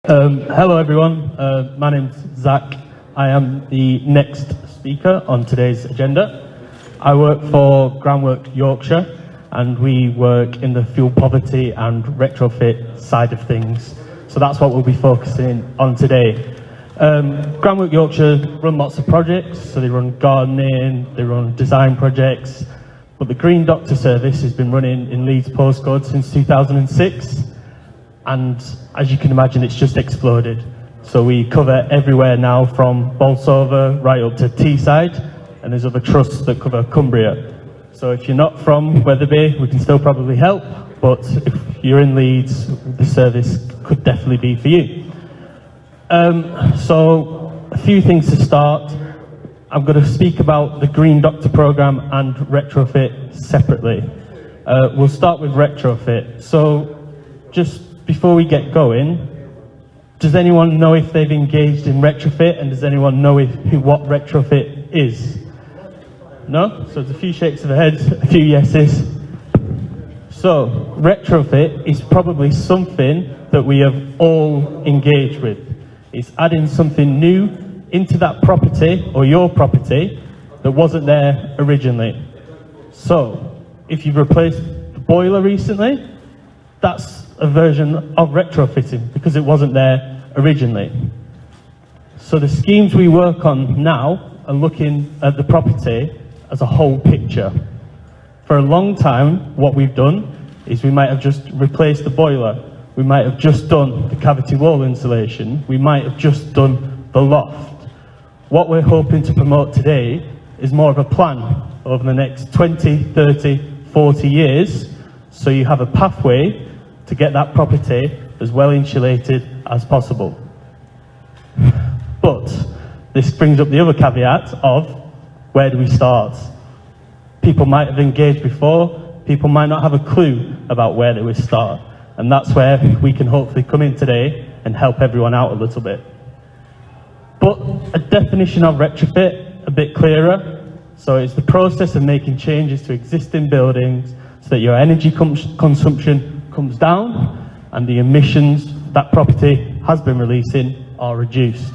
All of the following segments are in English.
Hello everyone, my name's Zach. I am the next speaker on today's agenda. I work for Groundwork Yorkshire and we work in the fuel poverty and retrofit side of things. So that's what we'll be focusing on today. Groundwork Yorkshire run lots of projects, so they run gardening, they run design projects, but the Green Doctor service has been running in Leeds postcode since 2006. And as you can imagine, it's just exploded. So we cover everywhere now from Bolsover right up to Teesside, and there's other trusts that cover Cumbria. So if you're not from Wetherby, we can still probably help, but if you're in Leeds, the service could definitely be for you. So a few things to start. I'm going to speak about the Green Doctor programme and retrofit separately. We'll start with retrofit. So just before we get going, does anyone know if they've engaged in retrofit, and does anyone know what retrofit is? No? So there's a few shakes of the heads, a few yeses. So retrofit is probably something that we have all engaged with. It's adding something new into that property or your property that wasn't there originally. So if you've replaced the boiler recently, that's a version of retrofitting because it wasn't there originally. So the schemes we work on now are looking at the property as a whole picture. For a long time, what we've done is we might have just replaced the boiler, we might have just done the cavity wall insulation, we might have just done the loft. What we're hoping to promote today is more of a plan over the next 20, 30, 40 years, so you have a pathway to get that property as well insulated as possible. But this brings up the other caveat of where do we start? People might have engaged before, people might not have a clue about where they would start, and that's where we can hopefully come in today and help everyone out a little bit. But a definition of retrofit a bit clearer. So it's the process of making changes to existing buildings so that your energy consumption comes down and the emissions that property has been releasing are reduced.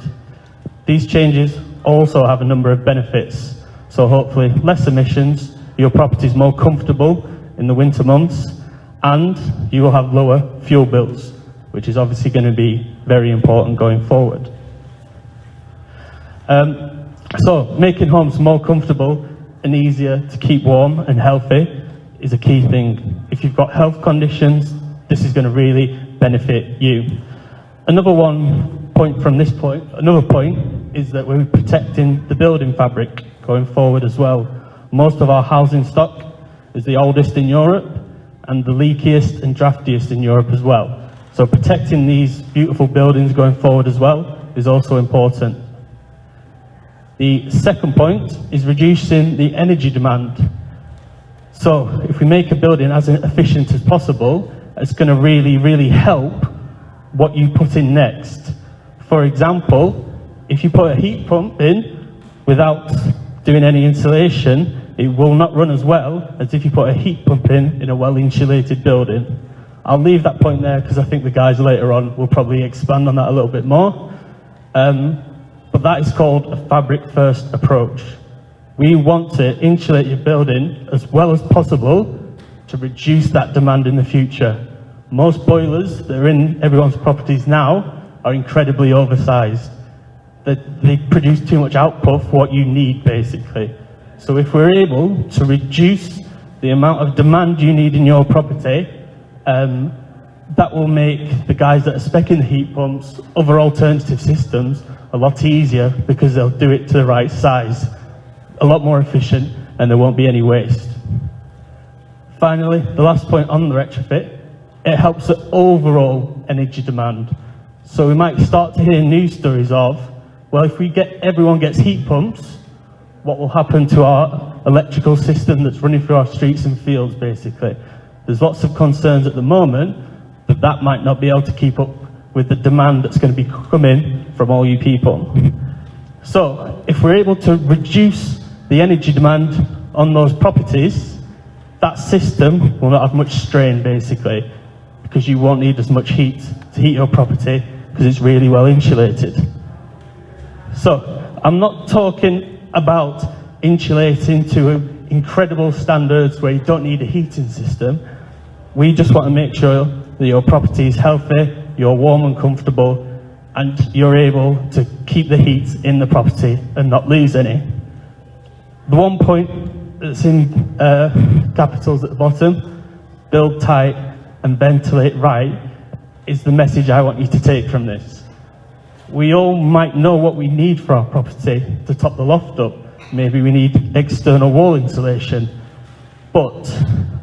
These changes also have a number of benefits. So hopefully less emissions, your property is more comfortable in the winter months, and you will have lower fuel bills, which is obviously going to be very important going forward. So making homes more comfortable and easier to keep warm and healthy is a key thing. If you've got health conditions, this is going to really benefit you. Another point is that we're protecting the building fabric going forward as well. Most of our housing stock is the oldest in Europe and the leakiest and draftiest in Europe as well. So protecting these beautiful buildings going forward as well is also important. The second point is reducing the energy demand. So if we make a building as efficient as possible, it's going to really, really help what you put in next. For example, if you put a heat pump in without doing any insulation, it will not run as well as if you put a heat pump in a well-insulated building. I'll leave that point there because I think the guys later on will probably expand on that a little bit more. But that is called a fabric-first approach. We want to insulate your building as well as possible to reduce that demand in the future. Most boilers that are in everyone's properties now are incredibly oversized. They produce too much output for what you need, basically. So if we're able to reduce the amount of demand you need in your property, that will make the guys that are speccing the heat pumps, other alternative systems, a lot easier because they'll do it to the right size, a lot more efficient, and there won't be any waste. Finally, the last point on the retrofit, it helps the overall energy demand. So we might start to hear news stories of, well, if everyone gets heat pumps, what will happen to our electrical system that's running through our streets and fields, basically? There's lots of concerns at the moment that that might not be able to keep up with the demand that's going to be coming from all you people. So if we're able to reduce the energy demand on those properties, that system will not have much strain, basically, because you won't need as much heat to heat your property because it's really well insulated. So I'm not talking about insulating to incredible standards where you don't need a heating system. We just want to make sure that your property is healthy, you're warm and comfortable, and you're able to keep the heat in the property and not lose any. The one point that's in capitals at the bottom, build tight and ventilate right, is the message I want you to take from this. We all might know what we need for our property to top the loft up. Maybe we need external wall insulation. But,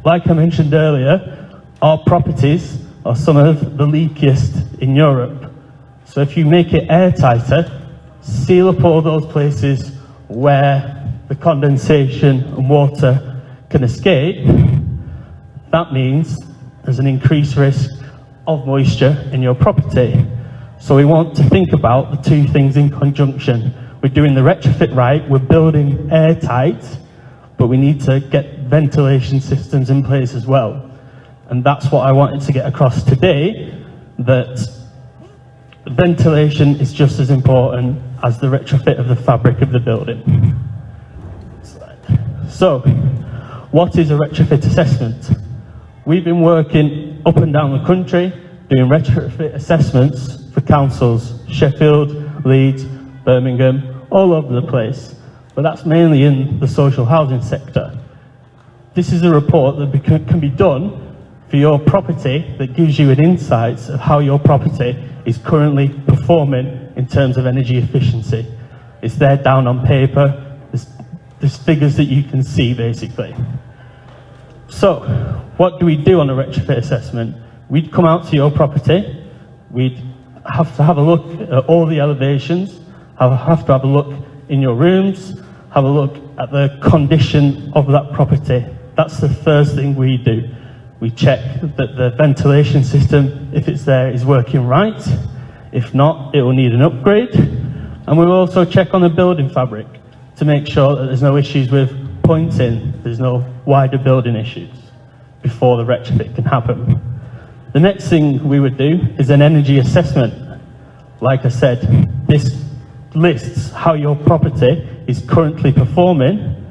like I mentioned earlier, our properties are some of the leakiest in Europe. So if you make it airtighter, seal up all those places where the condensation and water can escape, that means there's an increased risk of moisture in your property. So we want to think about the two things in conjunction. We're doing the retrofit right, we're building airtight, but we need to get ventilation systems in place as well. And that's what I wanted to get across today, that ventilation is just as important as the retrofit of the fabric of the building. So, what is a retrofit assessment? We've been working up and down the country doing retrofit assessments for councils, Sheffield, Leeds, Birmingham, all over the place. But that's mainly in the social housing sector. This is a report that can be done for your property that gives you an insight of how your property is currently performing in terms of energy efficiency. It's there down on paper, there's figures that you can see basically. So, what do we do on a retrofit assessment? We'd come out to your property, we'd have to have a look at all the elevations, have to have a look in your rooms, have a look at the condition of that property. That's the first thing we do. We check that the ventilation system, if it's there, is working right. If not, it will need an upgrade. And we'll also check on the building fabric to make sure that there's no issues with pointing, there's no wider building issues before the retrofit can happen. The next thing we would do is an energy assessment. Like I said, this lists how your property is currently performing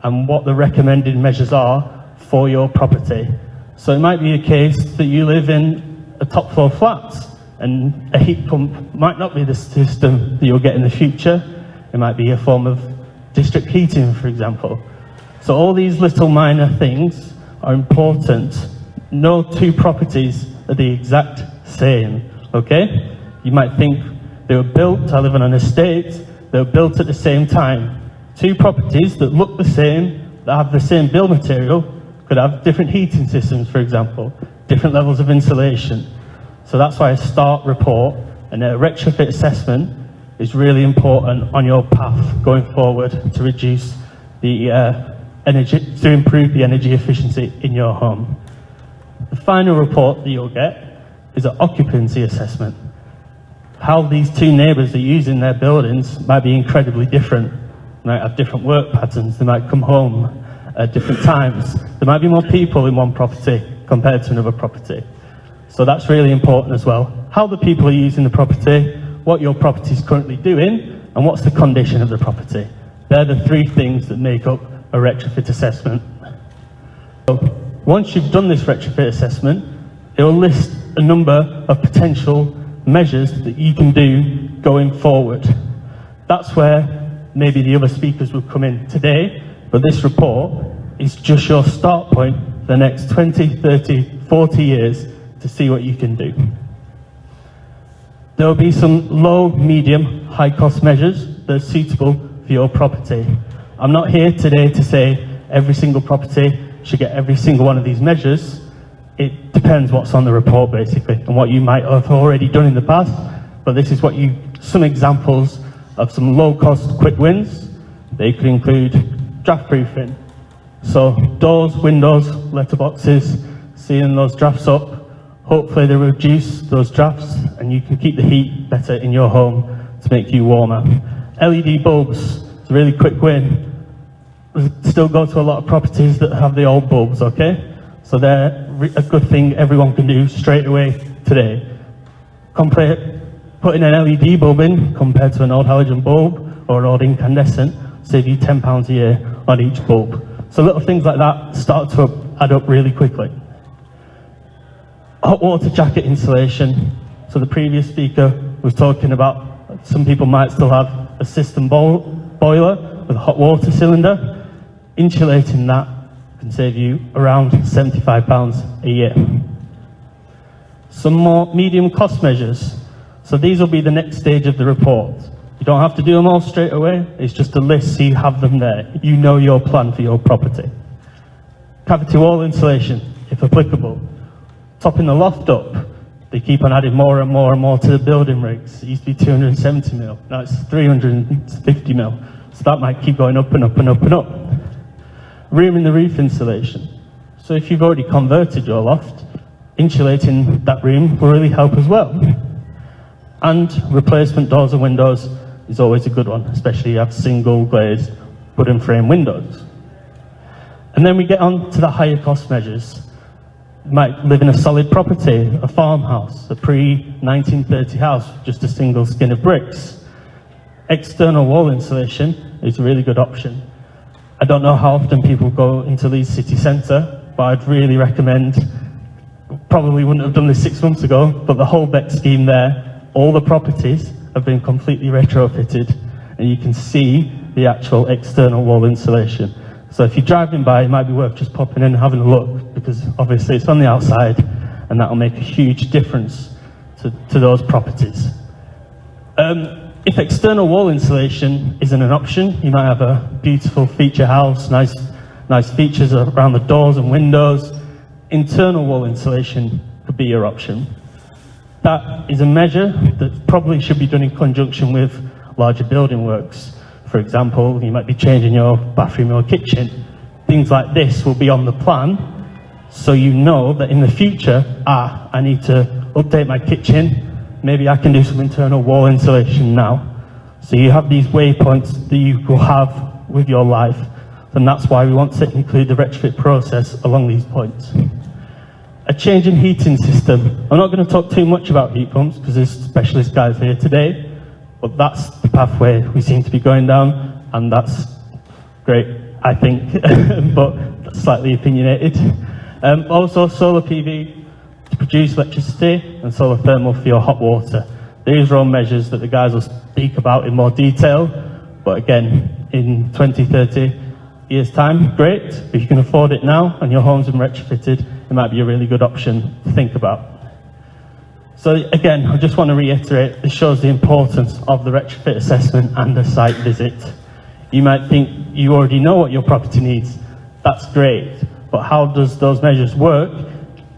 and what the recommended measures are for your property. So it might be a case that you live in a top floor flat and a heat pump might not be the system that you'll get in the future. It might be a form of district heating, for example. So all these little minor things are important. No two properties are the exact same, okay? You might think they were built, I live on an estate, they were built at the same time. Two properties that look the same, that have the same build material, could have different heating systems, for example, different levels of insulation. So that's why a START report and a retrofit assessment is really important on your path going forward to reduce the to improve the energy efficiency in your home. The final report that you'll get is an occupancy assessment. How these two neighbours are using their buildings might be incredibly different. They might have different work patterns, they might come home at different times. There might be more people in one property compared to another property. So that's really important as well. How the people are using the property, what your property is currently doing, and what's the condition of the property. They're the three things that make up a retrofit assessment. So once you've done this retrofit assessment, it will list a number of potential measures that you can do going forward. That's where maybe the other speakers will come in today, but this report is just your start point for the next 20, 30, 40 years to see what you can do. There will be some low, medium, high cost measures that are suitable for your property. I'm not here today to say every single property should get every single one of these measures. It depends what's on the report basically and what you might have already done in the past, but this is some examples of some low cost quick wins. They could include draft proofing. So doors, windows, letterboxes, sealing those drafts up. Hopefully they reduce those drafts and you can keep the heat better in your home to make you warmer. LED bulbs, it's a really quick win. We still go to a lot of properties that have the old bulbs, okay? So they're a good thing everyone can do straight away today. Putting an LED bulb in compared to an old halogen bulb or an old incandescent save you £10 a year on each bulb. So little things like that start to add up really quickly. Hot water jacket insulation. So the previous speaker was talking about some people might still have a system boiler with a hot water cylinder. Insulating that can save you around £75 a year. Some more medium cost measures. So these will be the next stage of the report. You don't have to do them all straight away. It's just a list so you have them there. You know your plan for your property. Cavity wall insulation, if applicable. Topping the loft up. They keep on adding more and more and more to the building rigs. It used to be 270 mil, now it's 350 mil. So that might keep going up and up and up and up. Room in the roof insulation. So if you've already converted your loft, insulating that room will really help as well. And replacement doors and windows is always a good one, especially if you have single glazed wooden frame windows. And then we get on to the higher cost measures. You might live in a solid property, a farmhouse, a pre-1930 house, just a single skin of bricks. External wall insulation is a really good option. I don't know how often people go into Leeds city centre, but I'd really recommend, probably wouldn't have done this 6 months ago, but the whole Beck scheme there, all the properties have been completely retrofitted, and you can see the actual external wall insulation. So if you're driving by, it might be worth just popping in and having a look, because obviously it's on the outside, and that will make a huge difference to those properties. If external wall insulation isn't an option, you might have a beautiful feature house, nice features around the doors and windows. Internal wall insulation could be your option. That is a measure that probably should be done in conjunction with larger building works. For example, you might be changing your bathroom or kitchen. Things like this will be on the plan, so you know that in the future, I need to update my kitchen. Maybe I can do some internal wall insulation now. So you have these waypoints that you will have with your life, and that's why we want to include the retrofit process along these points. A change in heating system. I'm not going to talk too much about heat pumps because there's specialist guys here today, but that's the pathway we seem to be going down, and that's great, I think, but that's slightly opinionated. Also solar PV to produce electricity and solar thermal for your hot water. These are all measures that the guys will speak about in more detail, but again, in 20, 30 years time, great. If you can afford it now and your home's been retrofitted, it might be a really good option to think about. So again, I just want to reiterate, this shows the importance of the retrofit assessment and the site visit. You might think you already know what your property needs. That's great, but how does those measures work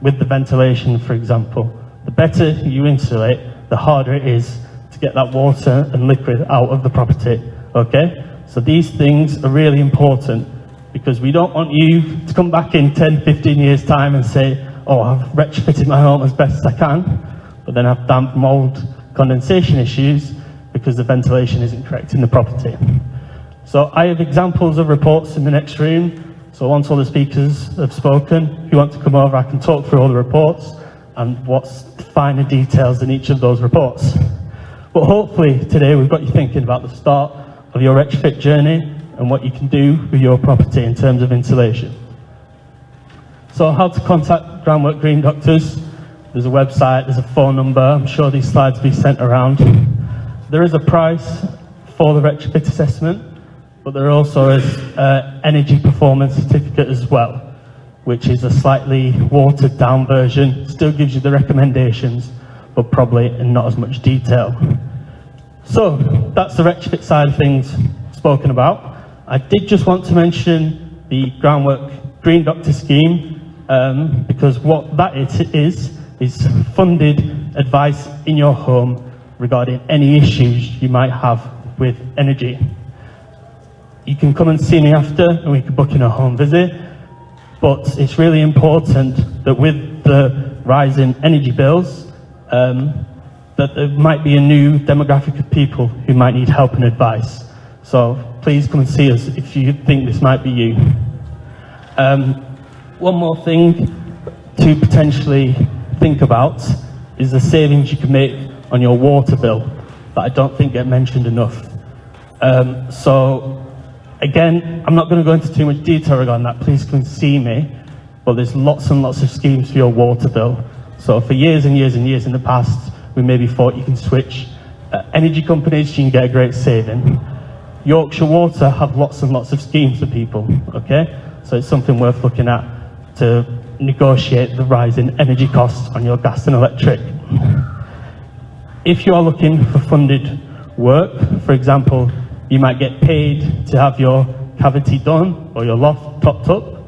with the ventilation, for example? The better you insulate, the harder it is to get that water and liquid out of the property, okay? So these things are really important, because we don't want you to come back in 10, 15 years time and say, oh, I've retrofitted my home as best as I can, but then have damp, mold, condensation issues because the ventilation isn't correct in the property. So I have examples of reports in the next room. So once all the speakers have spoken, if you want to come over, I can talk through all the reports and what's the finer details in each of those reports. But hopefully today we've got you thinking about the start of your retrofit journey and what you can do with your property in terms of insulation. So how to contact Groundwork Green Doctors. There's a website, there's a phone number. I'm sure these slides will be sent around. There is a price for the retrofit assessment, but there also is an energy performance certificate as well, which is a slightly watered down version. Still gives you the recommendations, but probably in not as much detail. So that's the retrofit side of things spoken about. I did just want to mention the Groundwork Green Doctor scheme, because what that is funded advice in your home regarding any issues you might have with energy. You can come and see me after and we can book in a home visit, but it's really important that with the rise in energy bills, that there might be a new demographic of people who might need help and advice. So please come and see us if you think this might be you. One more thing to potentially think about is the savings you can make on your water bill that I don't think get mentioned enough. So again, I'm not going to go into too much detail regarding that, please come see me, but there's lots and lots of schemes for your water bill. So for years and years and years in the past, we maybe thought you can switch energy companies, you can get a great saving. Yorkshire Water have lots and lots of schemes for people, okay? So it's something worth looking at to negotiate the rise in energy costs on your gas and electric. If you are looking for funded work, for example, you might get paid to have your cavity done or your loft topped up,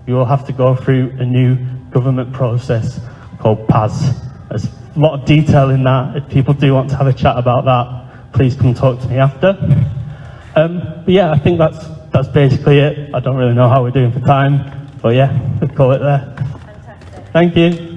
you will have to go through a new government process called PAS. There's a lot of detail in that. If people do want to have a chat about that, please come talk to me after. But yeah, I think that's basically it. I don't really know how we're doing for time, but yeah, we'll call it there. Fantastic. Thank you.